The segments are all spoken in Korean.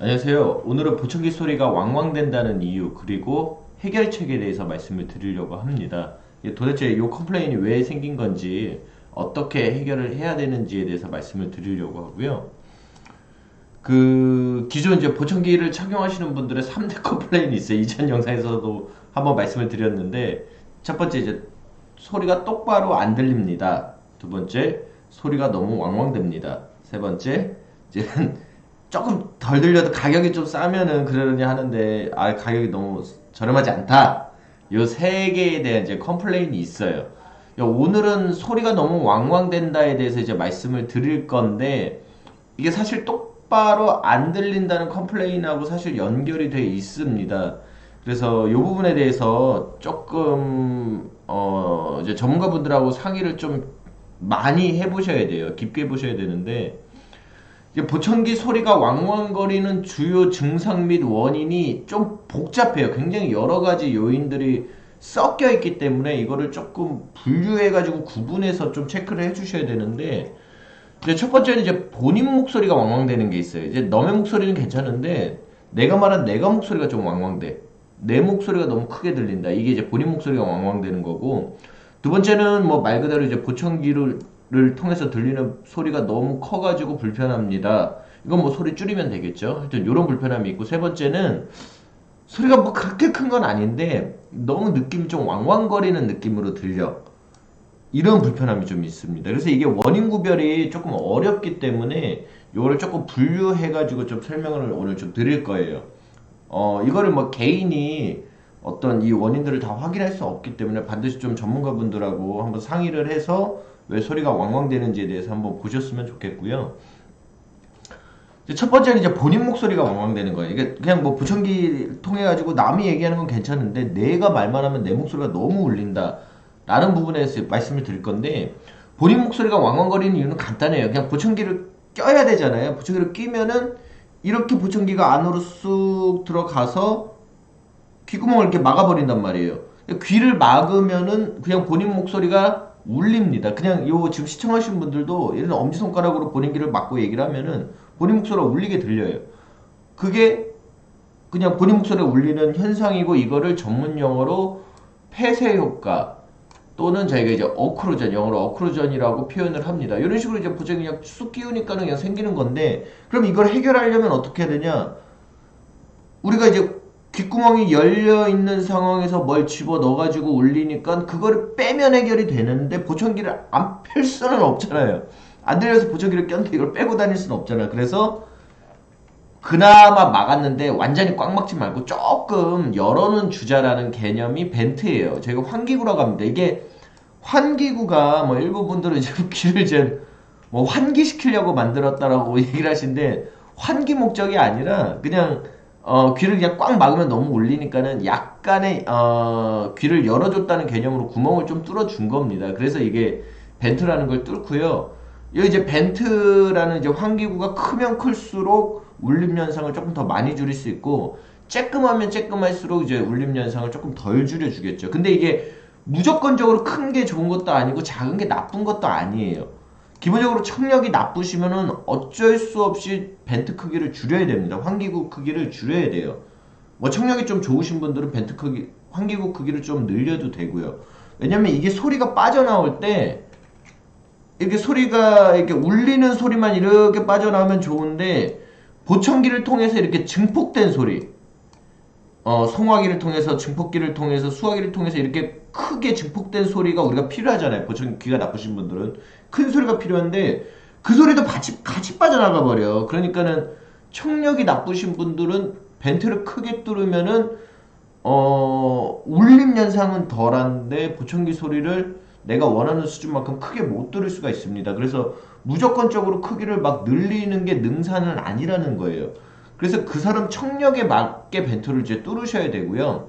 안녕하세요. 오늘은 보청기 소리가 왕왕된다는 이유 그리고 해결책에 대해서 말씀을 드리려고 합니다. 이게 도대체 이 컴플레인이 왜 생긴 건지 어떻게 해결을 해야 되는지에 대해서 말씀을 드리려고 하고요. 기존 이제 보청기를 착용하시는 분들의 3대 컴플레인이 있어요. 이전 영상에서도 한번 말씀을 드렸는데 첫 번째 이제 소리가 똑바로 안 들립니다. 두 번째 소리가 너무 왕왕됩니다. 세 번째 이제 조금 덜 들려도 가격이 좀 싸면은 그러려니 하는데 가격이 너무 저렴하지 않다. 요 세 개에 대한 이제 컴플레인이 있어요. 오늘은 소리가 너무 왕왕된다에 대해서 이제 말씀을 드릴 건데 이게 사실 똑바로 안 들린다는 컴플레인하고 사실 연결이 돼 있습니다. 그래서 이 부분에 대해서 조금 이제 전문가분들하고 상의를 좀 많이 해보셔야 돼요. 깊게 해보셔야 되는데 이제 보청기 소리가 왕왕거리는 주요 증상 및 원인이 좀 복잡해요. 굉장히 여러 가지 요인들이 섞여 있기 때문에 이거를 조금 분류해가지고 구분해서 좀 체크를 해주셔야 되는데 이제 첫 번째는 이제 본인 목소리가 왕왕대는 게 있어요. 이제 너의 목소리는 괜찮은데 내가 말한 내가 목소리가 좀 왕왕대. 내 목소리가 너무 크게 들린다. 이게 이제 본인 목소리가 왕왕대는 거고 두 번째는 뭐 말 그대로 이제 보청기를 통해서 들리는 소리가 너무 커가지고 불편합니다. 이건 뭐 소리 줄이면 되겠죠. 하여튼 이런 불편함이 있고 세 번째는 소리가 뭐 그렇게 큰 건 아닌데 너무 느낌이 좀 왕왕거리는 느낌으로 들려. 이런 불편함이 좀 있습니다. 그래서 이게 원인 구별이 조금 어렵기 때문에 이거를 조금 분류해가지고 좀 설명을 오늘 좀 드릴 거예요. 이거를 뭐 개인이 어떤 이 원인들을 다 확인할 수 없기 때문에 반드시 좀 전문가분들하고 한번 상의를 해서 왜 소리가 왕왕되는지에 대해서 한번 보셨으면 좋겠고요. 이제 첫 번째는 이제 본인 목소리가 왕왕되는 거예요. 이게 그냥 뭐 보청기 통해 가지고 남이 얘기하는 건 괜찮은데 내가 말만 하면 내 목소리가 너무 울린다. 라는 부분에서 말씀을 드릴 건데 본인 목소리가 왕왕거리는 이유는 간단해요. 그냥 보청기를 껴야 되잖아요. 보청기를 끼면은 이렇게 보청기가 안으로 쑥 들어가서 귓구멍을 이렇게 막아버린단 말이에요. 귀를 막으면은 그냥 본인 목소리가 울립니다. 그냥 요 지금 시청하시는 분들도 예를 들어 엄지손가락으로 본인 귀를 막고 얘기를 하면은 본인 목소리가 울리게 들려요. 그게 그냥 본인 목소리가 울리는 현상이고 이거를 전문 용어로 폐쇄 효과 또는 저희가 이제 어크루전, 영어로 어크루전이라고 표현을 합니다. 이런 식으로 이제 보청기 그냥 쑥 끼우니까는 그냥 생기는 건데 그럼 이걸 해결하려면 어떻게 해야 되냐? 우리가 이제 귓구멍이 열려 있는 상황에서 뭘 집어 넣어가지고 울리니까 그거를 빼면 해결이 되는데 보청기를 안 뺄 수는 없잖아요. 안 들려서 보청기를 꼈는데 이걸 빼고 다닐 수는 없잖아요. 그래서 그나마 막았는데 완전히 꽉 막지 말고 조금 열어놓은 주자라는 개념이 벤트예요. 저희가 환기구라고 합니다. 이게 환기구가 뭐 일부 분들은 이제 귀를 이제 뭐 환기시키려고 만들었다라고 얘기를 하시는데 환기 목적이 아니라 그냥 귀를 그냥 꽉 막으면 너무 울리니까는 약간의 귀를 열어줬다는 개념으로 구멍을 좀 뚫어준 겁니다. 그래서 이게 벤트라는 걸 뚫고요. 이 이제 벤트라는 이제 환기구가 크면 클수록 울림 현상을 조금 더 많이 줄일 수 있고 쬐끔하면 쬐끔할수록 이제 울림 현상을 조금 덜 줄여주겠죠. 근데 이게 무조건적으로 큰 게 좋은 것도 아니고 작은 게 나쁜 것도 아니에요. 기본적으로 청력이 나쁘시면은 어쩔 수 없이 벤트 크기를 줄여야 됩니다. 환기구 크기를 줄여야 돼요. 뭐 청력이 좀 좋으신 분들은 벤트 크기, 환기구 크기를 좀 늘려도 되고요. 왜냐면 이게 소리가 빠져나올 때 이렇게 소리가 이렇게 울리는 소리만 이렇게 빠져나오면 좋은데 보청기를 통해서 이렇게 증폭된 소리 송화기를 통해서 증폭기를 통해서 수화기를 통해서 이렇게 크게 증폭된 소리가 우리가 필요하잖아요. 보청기 귀가 나쁘신 분들은 큰 소리가 필요한데 그 소리도 같이 빠져나가 버려. 그러니까는 청력이 나쁘신 분들은 벤트를 크게 뚫으면은 울림 현상은 덜한데 보청기 소리를 내가 원하는 수준만큼 크게 못 들을 수가 있습니다. 그래서 무조건적으로 크기를 막 늘리는 게 능사는 아니라는 거예요. 그래서 그 사람 청력에 맞게 벤트를 이제 뚫으셔야 되고요.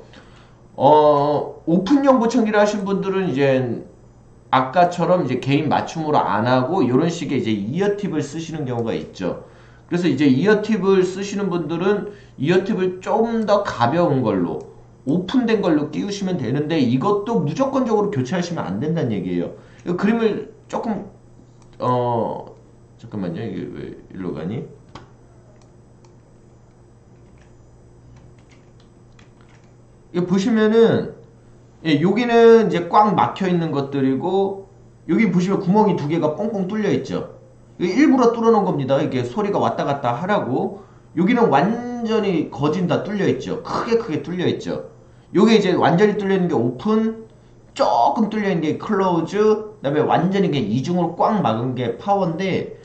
오픈형 보청기를 하신 분들은 이제 아까처럼 이제 개인 맞춤으로 안 하고 이런 식의 이제 이어팁을 쓰시는 경우가 있죠. 그래서 이제 이어팁을 쓰시는 분들은 이어팁을 좀 더 가벼운 걸로 오픈된 걸로 끼우시면 되는데 이것도 무조건적으로 교체하시면 안 된다는 얘기예요. 이 그림을 조금 잠깐만요. 이게 왜 일로 가니? 이거 보시면은 여기는 이제 꽉 막혀 있는 것들이고 여기 보시면 구멍이 두 개가 뻥뻥 뚫려 있죠. 이거 일부러 뚫어 놓은 겁니다. 이게 소리가 왔다 갔다 하라고. 여기는 완전히 거진 다 뚫려 있죠. 크게 뚫려 있죠. 요게 이제 완전히 뚫려 있는 게 오픈, 조금 뚫려 있는 게 클로즈, 그다음에 완전히 이게 이중으로 꽉 막은 게 파워인데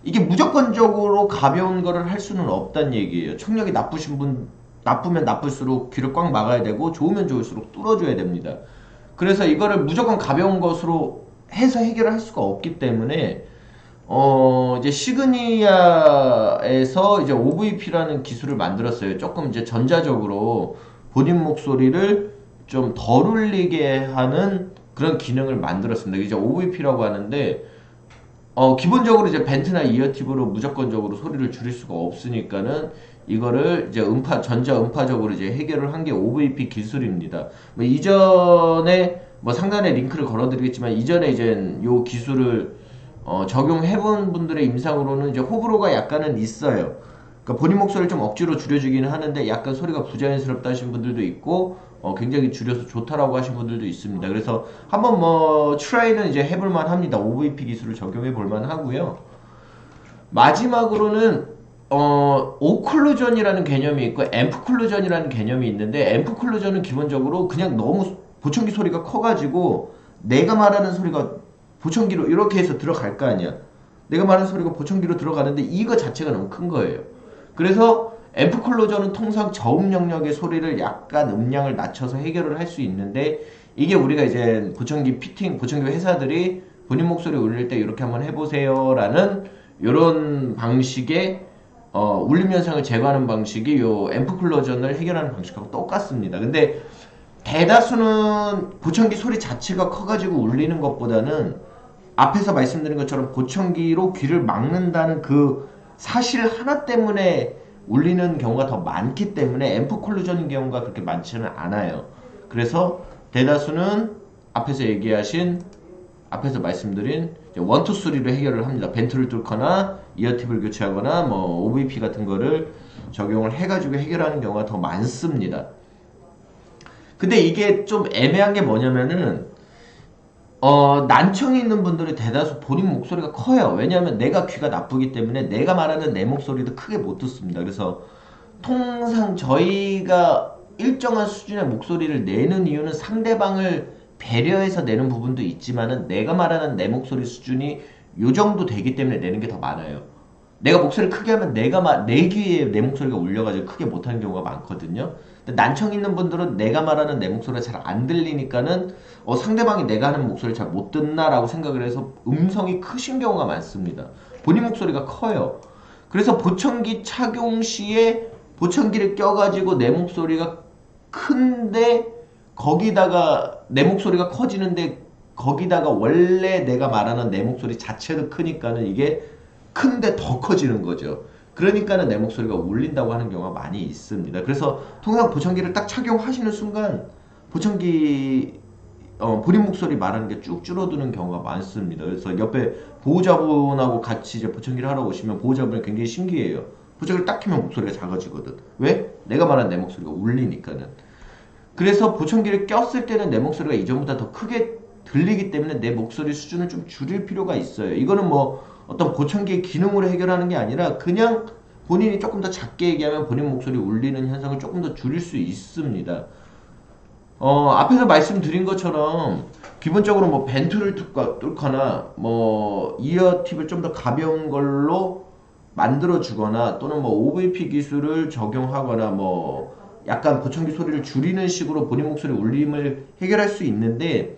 이게 무조건적으로 가벼운 거를 할 수는 없다는 얘기예요. 청력이 나쁘신 분, 나쁘면 나쁠수록 귀를 꽉 막아야 되고 좋으면 좋을수록 뚫어줘야 됩니다. 그래서 이거를 무조건 가벼운 것으로 해서 해결을 할 수가 없기 때문에 이제 시그니아에서 이제 OVP라는 기술을 만들었어요. 조금 이제 전자적으로 본인 목소리를 좀 덜 울리게 하는 그런 기능을 만들었습니다. 이제 OVP라고 하는데 기본적으로 이제 벤트나 이어팁으로 무조건적으로 소리를 줄일 수가 없으니까는 이거를 이제 전자 음파적으로 이제 해결을 한 게 OVP 기술입니다. 뭐 이전에 뭐 상단에 링크를 걸어드리겠지만 이전에 이제 요 기술을 적용해본 분들의 임상으로는 이제 호불호가 약간은 있어요. 그러니까 본인 목소리를 좀 억지로 줄여주기는 하는데 약간 소리가 부자연스럽다 하신 분들도 있고 굉장히 줄여서 좋다라고 하신 분들도 있습니다. 그래서 한번 뭐 트라이는 이제 해볼만 합니다. OVP 기술을 적용해 볼만 하고요. 마지막으로는 오클루전이라는 개념이 있고 앰프클루전이라는 개념이 있는데 앰프클루전은 기본적으로 그냥 너무 보청기 소리가 커가지고 내가 말하는 소리가 보청기로 이렇게 해서 들어갈 거 아니야. 내가 말하는 소리가 보청기로 들어가는데 이거 자체가 너무 큰 거예요. 그래서 앰프 클로저는 통상 저음 영역의 소리를 약간 음량을 낮춰서 해결을 할 수 있는데 이게 우리가 이제 보청기 회사들이 본인 목소리 울릴 때 이렇게 한번 해보세요 라는 이런 방식의 울림 현상을 제거하는 방식이 요 앰프 클로저를 해결하는 방식하고 똑같습니다. 근데 대다수는 보청기 소리 자체가 커가지고 울리는 것보다는 앞에서 말씀드린 것처럼 보청기로 귀를 막는다는 그 사실 하나 때문에 울리는 경우가 더 많기 때문에 앰프 콜루전인 경우가 그렇게 많지는 않아요. 그래서 대다수는 앞에서 말씀드린 1, 2, 3로 해결을 합니다. 벤트를 뚫거나 이어팁을 교체하거나 뭐 OVP 같은 거를 적용을 해가지고 해결하는 경우가 더 많습니다. 근데 이게 좀 애매한 게 뭐냐면은 난청이 있는 분들이 대다수 본인 목소리가 커요. 왜냐하면 내가 귀가 나쁘기 때문에 내가 말하는 내 목소리도 크게 못 듣습니다. 그래서 통상 저희가 일정한 수준의 목소리를 내는 이유는 상대방을 배려해서 내는 부분도 있지만은 내가 말하는 내 목소리 수준이 요 정도 되기 때문에 내는 게 더 많아요. 내가 목소리를 크게 하면 내 귀에 내 목소리가 울려가지고 크게 못하는 경우가 많거든요. 근데 난청 있는 분들은 내가 말하는 내 목소리가 잘 안 들리니까는 상대방이 내가 하는 목소리를 잘 못 듣나라고 생각을 해서 음성이 크신 경우가 많습니다. 본인 목소리가 커요. 그래서 보청기 착용 시에 보청기를 껴가지고 내 목소리가 큰데 거기다가 내 목소리가 커지는데 거기다가 원래 내가 말하는 내 목소리 자체도 크니까는 이게 큰데 더 커지는 거죠. 그러니까는 내 목소리가 울린다고 하는 경우가 많이 있습니다. 그래서 통상 보청기를 딱 착용하시는 순간 보청기 본인 목소리 말하는 게 쭉 줄어드는 경우가 많습니다. 그래서 옆에 보호자분하고 같이 이제 보청기를 하러 오시면 보호자분이 굉장히 신기해요. 보청기를 딱 켜면 목소리가 작아지거든. 왜? 내가 말하는 내 목소리가 울리니까는. 그래서 보청기를 꼈을 때는 내 목소리가 이전보다 더 크게 들리기 때문에 내 목소리 수준을 좀 줄일 필요가 있어요. 이거는 뭐 어떤 보청기의 기능으로 해결하는 게 아니라 그냥 본인이 조금 더 작게 얘기하면 본인 목소리 울리는 현상을 조금 더 줄일 수 있습니다. 앞에서 말씀드린 것처럼 기본적으로 뭐 벤트를 뚫거나 뭐 이어팁을 좀 더 가벼운 걸로 만들어 주거나 또는 뭐 OVP 기술을 적용하거나 뭐 약간 보청기 소리를 줄이는 식으로 본인 목소리 울림을 해결할 수 있는데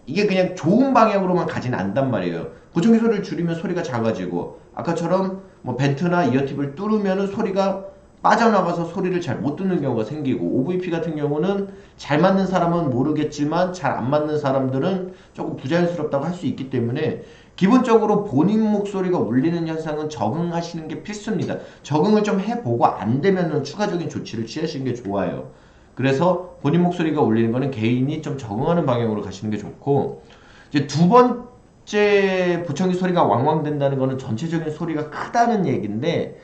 이게 그냥 좋은 방향으로만 가진 않단 말이에요. 보청기 소리를 줄이면 소리가 작아지고 아까처럼 뭐 벤트나 이어팁을 뚫으면 소리가 빠져나가서 소리를 잘 못 듣는 경우가 생기고 OVP 같은 경우는 잘 맞는 사람은 모르겠지만 잘 안 맞는 사람들은 조금 부자연스럽다고 할 수 있기 때문에 기본적으로 본인 목소리가 울리는 현상은 적응하시는 게 필수입니다. 적응을 좀 해보고 안 되면은 추가적인 조치를 취하시는 게 좋아요. 그래서 본인 목소리가 울리는 거는 개인이 좀 적응하는 방향으로 가시는 게 좋고 이제 두 번째 보청기 소리가 왕왕 된다는 거는 전체적인 소리가 크다는 얘기인데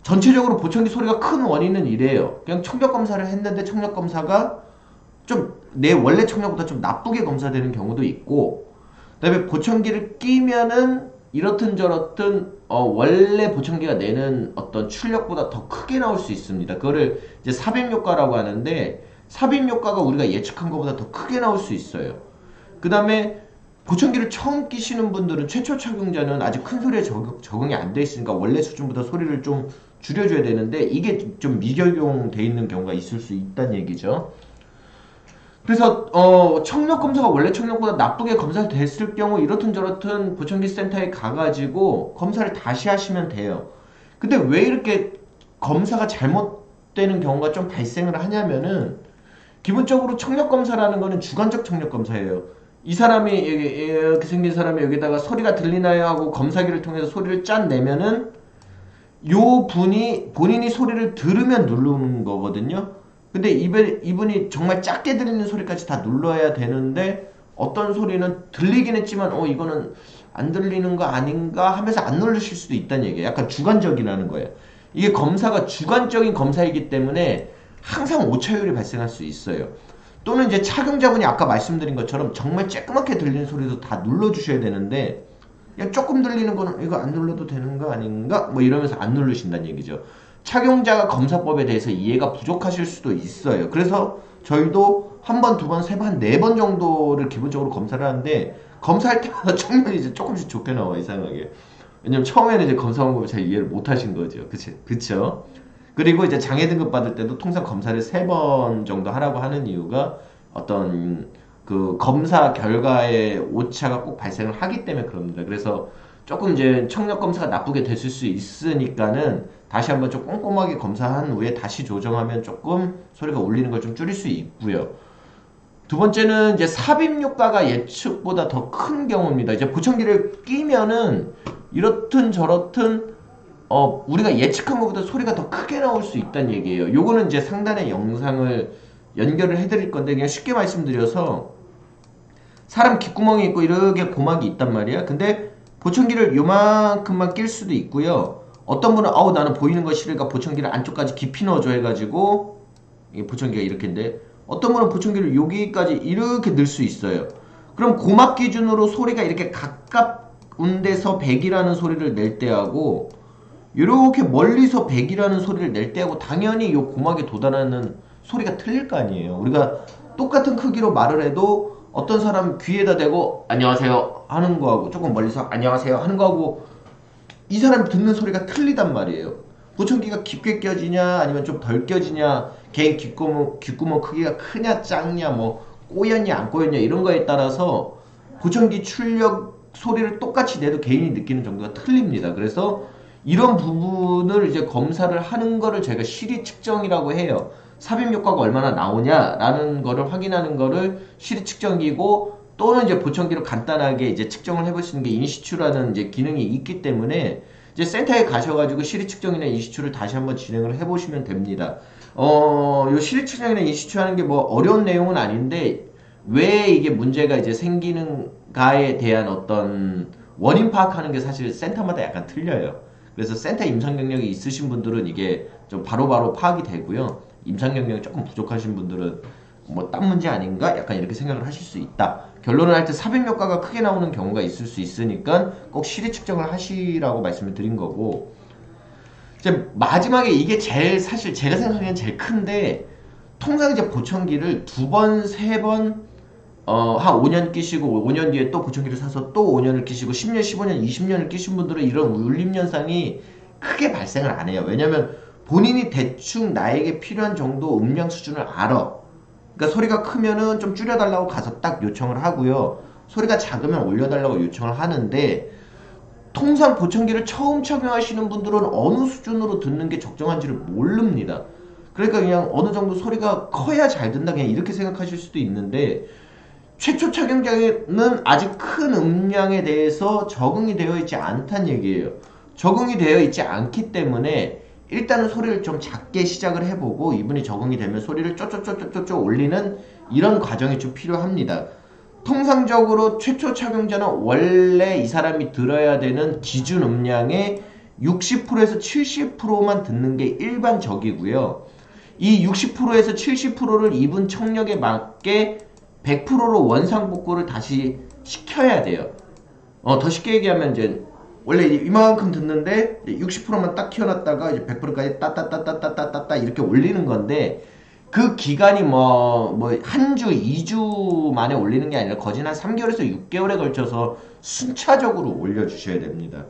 전체적으로 보청기 소리가 큰 원인은 이래요. 그냥 청력 검사를 했는데 청력 검사가 좀 내 원래 청력보다 좀 나쁘게 검사되는 경우도 있고, 그다음에 보청기를 끼면은 이렇든 저렇든 원래 보청기가 내는 어떤 출력보다 더 크게 나올 수 있습니다. 그거를 이제 삽입 효과라고 하는데, 삽입 효과가 우리가 예측한 것보다 더 크게 나올 수 있어요. 그 다음에 보청기를 처음 끼시는 분들은, 최초 착용자는 아직 큰 소리에 적응이 안 돼 있으니까 원래 수준보다 소리를 좀 줄여줘야 되는데, 이게 좀 미적용돼 있는 경우가 있을 수 있다는 얘기죠. 그래서 청력 검사가 원래 청력보다 나쁘게 검사됐을 경우 이렇든 저렇든 보청기 센터에 가가지고 검사를 다시 하시면 돼요. 근데 왜 이렇게 검사가 잘못되는 경우가 좀 발생을 하냐면은, 기본적으로 청력 검사라는 거는 주관적 청력 검사예요. 이 사람이 이렇게 생긴 사람이 여기다가 소리가 들리나요 하고 검사기를 통해서 소리를 짠 내면은 요 분이 본인이 소리를 들으면 누르는 거거든요. 근데 이분이 정말 작게 들리는 소리까지 다 눌러야 되는데, 어떤 소리는 들리긴 했지만 이거는 안 들리는 거 아닌가 하면서 안 누르실 수도 있다는 얘기예요. 약간 주관적이라는 거예요. 이게 검사가 주관적인 검사이기 때문에 항상 오차율이 발생할 수 있어요. 또는 이제 착용자분이 아까 말씀드린 것처럼 정말 쬐끄맣게 들리는 소리도 다 눌러주셔야 되는데, 그냥 조금 들리는 거는 이거 안 눌러도 되는 거 아닌가? 뭐 이러면서 안 누르신다는 얘기죠. 착용자가 검사법에 대해서 이해가 부족하실 수도 있어요. 그래서 저희도 한 번, 두 번, 세 번, 네 번 정도를 기본적으로 검사를 하는데, 검사할 때마다 청력이 이제 조금씩 좋게 나와, 이상하게. 왜냐면 처음에는 이제 검사 방법을 잘 이해를 못 하신 거죠. 그쵸? 그리고 이제 장애 등급 받을 때도 통상 검사를 세 번 정도 하라고 하는 이유가, 어떤 그 검사 결과에 오차가 꼭 발생을 하기 때문에 그럽니다. 그래서 조금 이제 청력 검사가 나쁘게 됐을 수 있으니까는 다시 한번 좀 꼼꼼하게 검사한 후에 다시 조정하면 조금 소리가 울리는 걸 좀 줄일 수 있고요. 두 번째는 이제 삽입 효과가 예측보다 더 큰 경우입니다. 이제 보청기를 끼면은 이렇든 저렇든 우리가 예측한 것보다 소리가 더 크게 나올 수 있다는 얘기예요. 요거는 이제 상단에 영상을 연결을 해드릴 건데, 그냥 쉽게 말씀드려서, 사람 귓구멍이 있고 이렇게 고막이 있단 말이야. 근데 보청기를 요만큼만 낄 수도 있고요. 어떤 분은 나는 보이는 거 싫으니까 보청기를 안쪽까지 깊이 넣어줘 해가지고, 이 보청기가 이렇게인데, 어떤 분은 보청기를 여기까지 이렇게 넣을 수 있어요. 그럼 고막 기준으로 소리가 이렇게 가까운 데서 100이라는 소리를 낼 때하고, 이렇게 멀리서 100이라는 소리를 낼 때하고 당연히 요 고막에 도달하는 소리가 틀릴 거 아니에요. 우리가 똑같은 크기로 말을 해도 어떤 사람 귀에다 대고 안녕하세요 하는 거하고, 조금 멀리서 안녕하세요 하는 거하고 이 사람 듣는 소리가 틀리단 말이에요. 보청기가 깊게 껴지냐 아니면 좀 덜 껴지냐, 개인 귓구멍 크기가 크냐 작냐, 뭐 꼬였냐 안 꼬였냐 이런 거에 따라서 보청기 출력 소리를 똑같이 내도 개인이 느끼는 정도가 틀립니다. 그래서 이런 부분을 이제 검사를 하는 거를 제가 실이 측정이라고 해요. 삽입 효과가 얼마나 나오냐라는 거를 확인하는 거를 실이 측정기고, 또는 이제 보청기로 간단하게 이제 측정을 해볼 수 있는 게 인시추라는 이제 기능이 있기 때문에, 이제 센터에 가셔가지고 실이 측정이나 인시추를 다시 한번 진행을 해보시면 됩니다. 요 실이 측정이나 인시추 하는 게 뭐 어려운 내용은 아닌데, 왜 이게 문제가 이제 생기는가에 대한 어떤 원인 파악하는 게 사실 센터마다 약간 틀려요. 그래서 센터 임상 경력이 있으신 분들은 이게 좀 바로바로 파악이 되고요. 임상 경력이 조금 부족하신 분들은 뭐 딴 문제 아닌가? 약간 이렇게 생각을 하실 수 있다. 결론을 할 때 삽입 효과가 크게 나오는 경우가 있을 수 있으니까 꼭 실이 측정을 하시라고 말씀을 드린 거고, 이제 마지막에 이게 사실 제가 생각하기엔 제일 큰데, 통상 이제 보청기를 두 번, 세 번, 한 5년 끼시고 5년 뒤에 또 보청기를 사서 또 5년을 끼시고 10년, 15년, 20년을 끼신 분들은 이런 울림 현상이 크게 발생을 안 해요. 왜냐면 본인이 대충 나에게 필요한 정도 음량 수준을 알아. 그러니까 소리가 크면은 좀 줄여달라고 가서 딱 요청을 하고요. 소리가 작으면 올려달라고 요청을 하는데, 통상 보청기를 처음 착용하시는 분들은 어느 수준으로 듣는 게 적정한지를 모릅니다. 그러니까 그냥 어느 정도 소리가 커야 잘 듣는다, 그냥 이렇게 생각하실 수도 있는데, 최초 착용자는 아직 큰 음량에 대해서 적응이 되어 있지 않다는 얘기예요. 적응이 되어 있지 않기 때문에 일단은 소리를 좀 작게 시작을 해보고, 이분이 적응이 되면 소리를 쪼쪼쪼쪼쪼 올리는 이런 과정이 좀 필요합니다. 통상적으로 최초 착용자는 원래 이 사람이 들어야 되는 기준 음량의 60%에서 70%만 듣는 게 일반적이고요. 이 60%에서 70%를 입은 청력에 맞게 100%로 원상복구를 다시 시켜야 돼요. 더 쉽게 얘기하면 이제 원래 이만큼 듣는데 60%만 딱 키워놨다가 이제 100%까지 따따따따따따따 이렇게 올리는 건데, 그 기간이 한 주, 2주 만에 올리는 게 아니라 거진 한 3개월에서 6개월에 걸쳐서 순차적으로 올려주셔야 됩니다.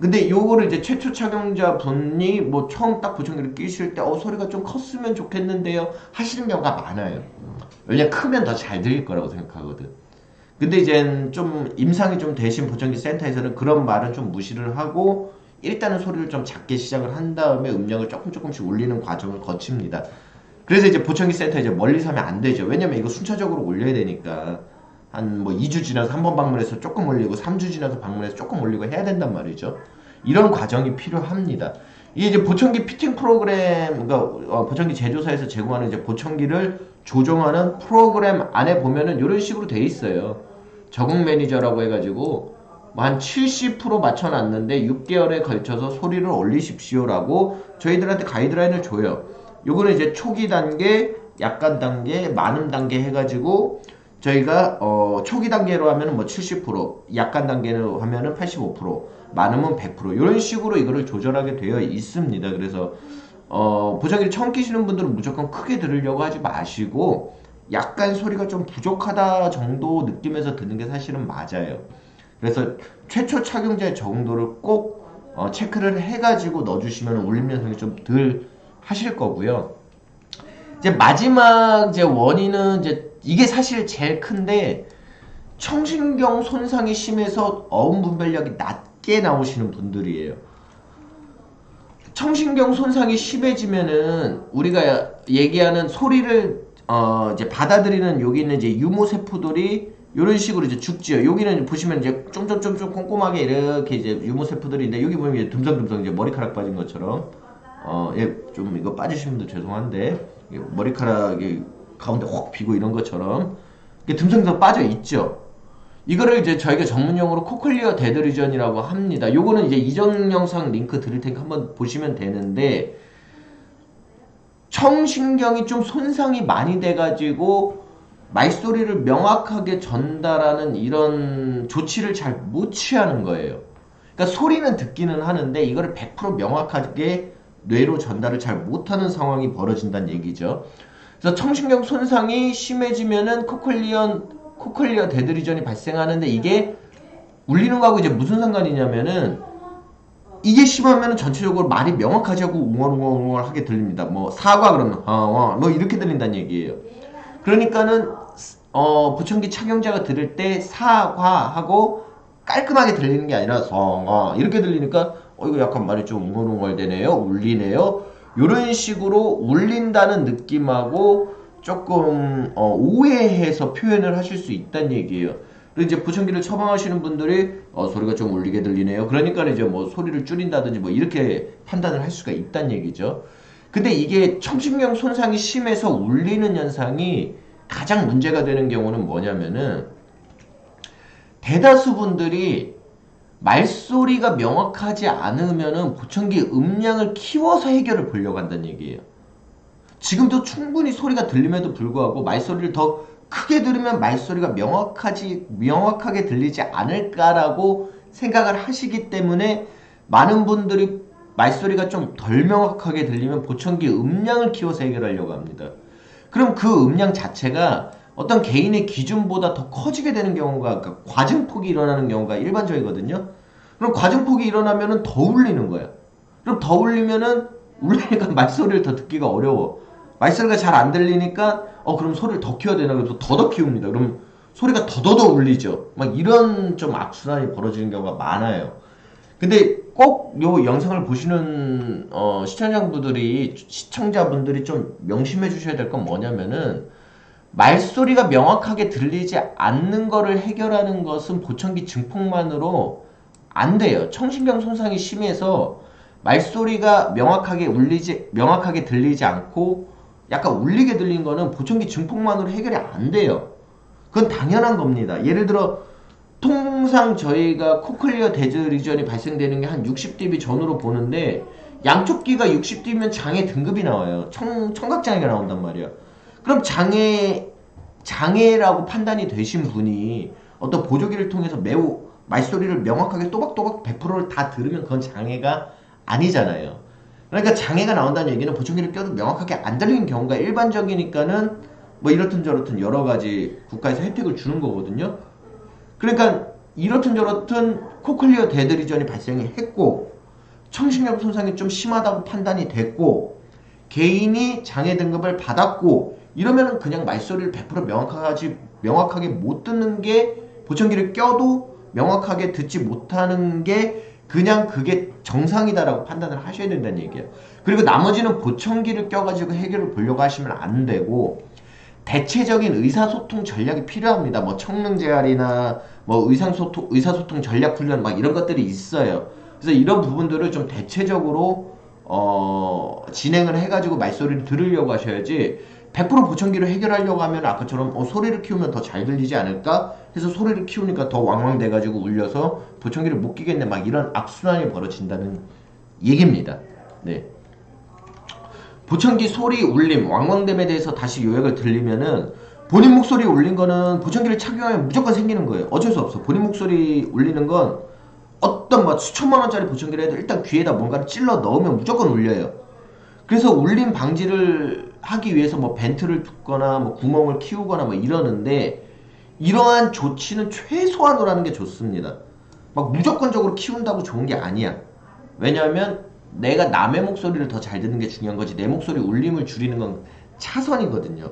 근데 요거를 이제 최초 착용자 분이 처음 딱 보청기를 끼실 때 소리가 좀 컸으면 좋겠는데요 하시는 경우가 많아요. 왜냐면 크면 더 잘 들릴 거라고 생각하거든. 근데 이젠 좀 임상이 좀 되신 보청기 센터에서는 그런 말은 좀 무시를 하고 일단은 소리를 좀 작게 시작을 한 다음에 음량을 조금씩 올리는 과정을 거칩니다. 그래서 이제 보청기 센터 이제 멀리서 하면 안 되죠. 왜냐면 이거 순차적으로 올려야 되니까 한 2주 지나서 한 번 방문해서 조금 올리고 3주 지나서 방문해서 조금 올리고 해야 된단 말이죠. 이런 과정이 필요합니다. 이게 이제 보청기 피팅 프로그램, 그러니까 보청기 제조사에서 제공하는 이제 보청기를 조정하는 프로그램 안에 보면은 이런 식으로 돼 있어요. 적응 매니저라고 해가지고 한 70% 맞춰놨는데 6개월에 걸쳐서 소리를 올리십시오라고 저희들한테 가이드라인을 줘요. 요거는 이제 초기 단계, 약간 단계, 많음 단계 해가지고 저희가 초기 단계로 하면은 70%, 약간 단계로 하면은 85%, 많으면 100% 이런 식으로 이거를 조절하게 되어 있습니다. 그래서 보청기를 처음 끼시는 분들은 무조건 크게 들으려고 하지 마시고 약간 소리가 좀 부족하다 정도 느낌에서 듣는 게 사실은 맞아요. 그래서 최초 착용자의 정도를 꼭 체크를 해가지고 넣어주시면 울림 현상이 좀 덜 하실 거고요. 이제 마지막 이제 원인은 이게 사실 제일 큰데, 청신경 손상이 심해서 어음 분별력이 낮게 나오시는 분들이에요. 청신경 손상이 심해지면은 우리가 얘기하는 소리를 이제 받아들이는 여기 있는 이제 유모 세포들이 이런 식으로 이제 죽지요. 여기는 보시면 이제 쫌쫌쫌쫌 꼼꼼하게 이렇게 이제 유모 세포들인데, 여기 보면 이제 듬성듬성 이제 머리카락 빠진 것처럼 좀 이거 빠지신 분들 죄송한데 머리카락이 가운데 확 비고 이런 것처럼 듬성듬성 빠져 있죠. 이거를 이제 저희가 전문용어로 코클리어 데드 리전이라고 합니다. 요거는 이제 이전 영상 링크 드릴 테니까 한번 보시면 되는데, 청신경이 좀 손상이 많이 돼가지고 말소리를 명확하게 전달하는 이런 조치를 잘 못 취하는 거예요. 그러니까 소리는 듣기는 하는데 이거를 100% 명확하게 뇌로 전달을 잘 못하는 상황이 벌어진다는 얘기죠. 그래서 청신경 손상이 심해지면은 코클리어 데드 리전이 발생하는데, 이게 울리는 거하고 이제 무슨 상관이냐면은, 이게 심하면은 전체적으로 말이 명확하지 않고 웅얼웅얼하게 들립니다. 사과 그러면 이렇게 들린다는 얘기예요. 그러니까는 보청기 착용자가 들을 때 사과하고 깔끔하게 들리는 게 아니라 성아 이렇게 들리니까 이거 약간 말이 좀 웅얼웅얼 되네요, 울리네요, 이런 식으로 울린다는 느낌하고 조금 오해해서 표현을 하실 수 있다는 얘기예요. 그리고 이제 보청기를 처방하시는 분들이 소리가 좀 울리게 들리네요, 그러니까 이제 소리를 줄인다든지 이렇게 판단을 할 수가 있다는 얘기죠. 근데 이게 청신경 손상이 심해서 울리는 현상이 가장 문제가 되는 경우는 뭐냐면은, 대다수 분들이 말소리가 명확하지 않으면은 보청기 음량을 키워서 해결을 보려고 한다는 얘기예요. 지금도 충분히 소리가 들림에도 불구하고 말소리를 더 크게 들으면 말소리가 명확하게 들리지 않을까라고 생각을 하시기 때문에 많은 분들이 말소리가 좀 덜 명확하게 들리면 보청기 음량을 키워서 해결하려고 합니다. 그럼 그 음량 자체가 어떤 개인의 기준보다 더 커지게 되는 경우가, 그러니까 과증폭이 일어나는 경우가 일반적이거든요. 그럼 과증폭이 일어나면은 더 울리는 거야. 그럼 더 울리면은 울리니까 말소리를 더 듣기가 어려워. 말소리가 잘 안 들리니까 그럼 소리를 더 키워야 되나, 그래서 더더 키웁니다. 그럼 소리가 더더더 울리죠. 이런 좀 악순환이 벌어지는 경우가 많아요. 근데 꼭 요 영상을 보시는 시청자분들이 좀 명심해 주셔야 될 건 뭐냐면은, 말소리가 명확하게 들리지 않는 거를 해결하는 것은 보청기 증폭만으로 안 돼요. 청신경 손상이 심해서 말소리가 명확하게 들리지 않고 약간 울리게 들린 거는 보청기 증폭만으로 해결이 안 돼요. 그건 당연한 겁니다. 예를 들어 통상 저희가 코클리어 데드 리전이 발생되는 게 한 60dB 전후로 보는데, 양쪽 귀가 60대면 장애 등급이 나와요. 청각장애가 나온단 말이야. 그럼 장애라고 판단이 되신 분이 어떤 보조기를 통해서 매우 말소리를 명확하게 또박또박 100%를 다 들으면 그건 장애가 아니잖아요. 그러니까 장애가 나온다는 얘기는 보청기를 껴도 명확하게 안 들리는 경우가 일반적이니까는 뭐 이렇든 저렇든 여러 가지 국가에서 혜택을 주는 거거든요. 그러니까 이렇든 저렇든 코클리어 데드리전이 발생했고 청신경 손상이 좀 심하다고 판단이 됐고 개인이 장애 등급을 받았고 이러면은 그냥 말소리를 100% 명확하게 못 듣는 게 보청기를 껴도 명확하게 듣지 못하는 게 그냥 그게 정상이다라고 판단을 하셔야 된다는 얘기예요. 그리고 나머지는 보청기를 껴가지고 해결을 보려고 하시면 안 되고 대체적인 의사소통 전략이 필요합니다. 뭐 청능 재활이나 뭐 의사소통 전략 훈련 막 이런 것들이 있어요. 그래서 이런 부분들을 좀 대체적으로 진행을 해가지고 말소리를 들으려고 하셔야지 100% 보청기로 해결하려고 하면 아까처럼 소리를 키우면 더 잘 들리지 않을까 해서 소리를 키우니까 더 왕왕 돼가지고 울려서 보청기를 못 끼겠네 막 이런 악순환이 벌어진다는 얘기입니다. 네. 보청기 소리 울림 왕왕됨에 대해서 다시 요약을 드리면은 본인 목소리 울린 거는 보청기를 착용하면 무조건 생기는 거예요. 어쩔 수 없어. 본인 목소리 울리는 건 어떤 막 수천만 원짜리 보청기를 해도 일단 귀에다 뭔가를 찔러 넣으면 무조건 울려요. 그래서 울림 방지를 하기 위해서 뭐 벤트를 뚫거나 뭐 구멍을 키우거나 뭐 이러는데 이러한 조치는 최소한으로 하는 게 좋습니다. 막 무조건적으로 키운다고 좋은 게 아니야. 왜냐하면 내가 남의 목소리를 더 잘 듣는 게 중요한 거지 내 목소리 울림을 줄이는 건 차선이거든요.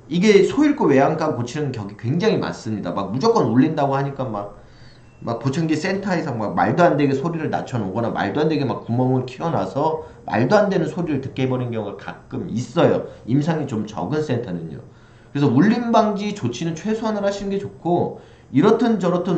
이게 소잃고 외양간 고치는 격이 굉장히 많습니다. 막 무조건 울린다고 하니까 막 보청기 센터에서 막 말도 안 되게 소리를 낮춰놓거나 말도 안 되게 막 구멍을 키워놔서 말도 안 되는 소리를 듣게 해버리는 경우가 가끔 있어요. 임상이 좀 적은 센터는요. 그래서 울림 방지 조치는 최소한을 하시는 게 좋고 이렇든 저렇든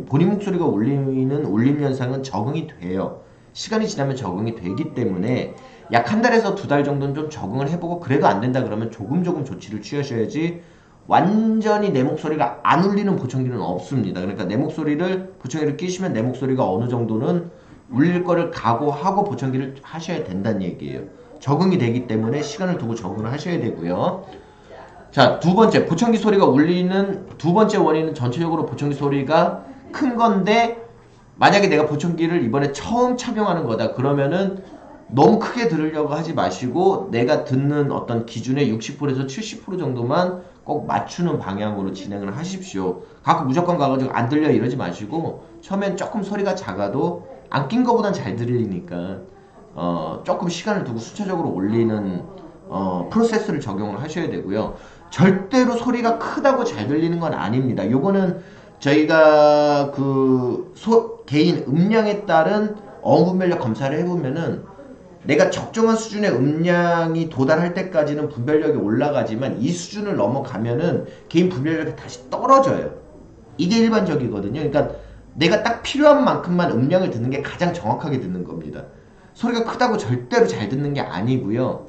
본인 목소리가 울리는 울림 현상은 적응이 돼요. 시간이 지나면 적응이 되기 때문에 약 한 달에서 2달 정도는 좀 적응을 해보고 그래도 안 된다 그러면 조금 조치를 취하셔야지 완전히 내 목소리가 안 울리는 보청기는 없습니다. 그러니까 내 목소리를 보청기를 끼시면 내 목소리가 어느 정도는 울릴 거를 각오하고 보청기를 하셔야 된다는 얘기예요. 적응이 되기 때문에 시간을 두고 적응을 하셔야 되고요. 자, 두 번째 보청기 소리가 울리는 두 번째 원인은 전체적으로 보청기 소리가 큰 건데 만약에 내가 보청기를 이번에 처음 착용하는 거다 그러면은 너무 크게 들으려고 하지 마시고 내가 듣는 어떤 기준의 60%에서 70% 정도만 꼭 맞추는 방향으로 진행을 하십시오. 가끔 무조건 가가지고 안 들려 이러지 마시고 처음엔 조금 소리가 작아도 안 낀 거보단 잘 들리니까 조금 시간을 두고 순차적으로 올리는 프로세스를 적용을 하셔야 되고요. 절대로 소리가 크다고 잘 들리는 건 아닙니다. 요거는 저희가 개인 음량에 따른 어분별력 검사를 해보면은 내가 적정한 수준의 음량이 도달할 때까지는 분별력이 올라가지만 이 수준을 넘어가면은 개인 분별력이 다시 떨어져요. 이게 일반적이거든요. 그러니까 내가 딱 필요한 만큼만 음량을 듣는 게 가장 정확하게 듣는 겁니다. 소리가 크다고 절대로 잘 듣는 게 아니고요.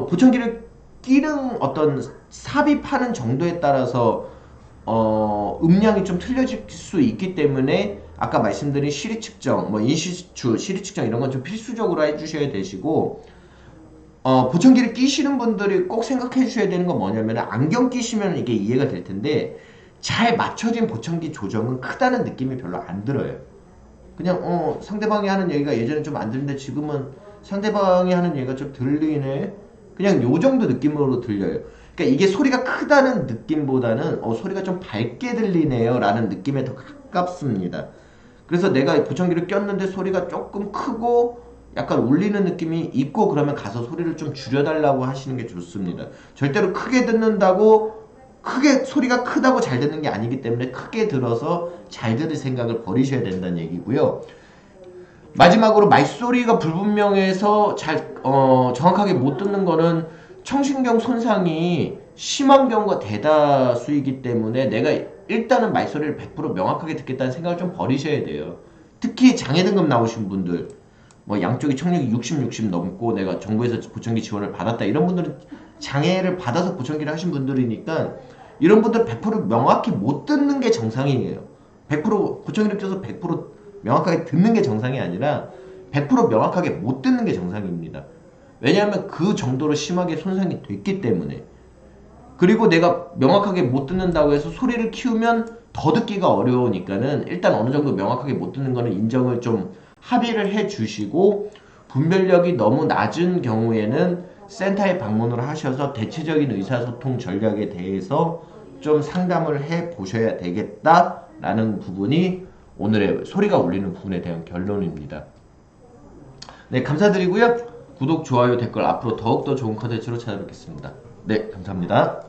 보청기를 끼는 어떤 삽입하는 정도에 따라서 음량이 좀 틀려질 수 있기 때문에 아까 말씀드린 시리 측정, 뭐 인시추, 시리 측정 이런 건 좀 필수적으로 해주셔야 되시고 보청기를 끼시는 분들이 꼭 생각해 주셔야 되는 건 뭐냐면 안경 끼시면 이게 이해가 될 텐데 잘 맞춰진 보청기 조정은 크다는 느낌이 별로 안 들어요. 그냥 상대방이 하는 얘기가 예전에 좀 안 들리는데 지금은 상대방이 하는 얘기가 좀 들리네 그냥 요 정도 느낌으로 들려요. 그러니까 이게 소리가 크다는 느낌보다는 소리가 좀 밝게 들리네요 라는 느낌에 더 가깝습니다. 그래서 내가 보청기를 꼈는데 소리가 조금 크고 약간 울리는 느낌이 있고 그러면 가서 소리를 좀 줄여달라고 하시는 게 좋습니다. 절대로 크게 듣는다고 소리가 크다고 잘 듣는 게 아니기 때문에 크게 들어서 잘 들을 생각을 버리셔야 된다는 얘기고요. 마지막으로 말소리가 불분명해서 정확하게 못 듣는 거는 청신경 손상이 심한 경우가 대다수이기 때문에 내가 일단은 말소리를 100% 명확하게 듣겠다는 생각을 좀 버리셔야 돼요. 특히 장애 등급 나오신 분들 뭐 양쪽이 청력이 60 넘고 내가 정부에서 보청기 지원을 받았다 이런 분들은 장애를 받아서 보청기를 하신 분들이니까 이런 분들 100% 명확히 못 듣는 게 정상이에요. 100% 보청기를 껴서 100% 명확하게 듣는 게 정상이 아니라 100% 명확하게 못 듣는 게 정상입니다. 왜냐하면 그 정도로 심하게 손상이 됐기 때문에. 그리고 내가 명확하게 못 듣는다고 해서 소리를 키우면 더 듣기가 어려우니까는 일단 어느 정도 명확하게 못 듣는 거는 인정을 좀 합의를 해 주시고, 분별력이 너무 낮은 경우에는 센터에 방문을 하셔서 대체적인 의사소통 전략에 대해서 좀 상담을 해 보셔야 되겠다라는 부분이 오늘의 소리가 울리는 부분에 대한 결론입니다. 네, 감사드리고요. 구독, 좋아요, 댓글 앞으로 더욱더 좋은 컨텐츠로 찾아뵙겠습니다. 네, 감사합니다.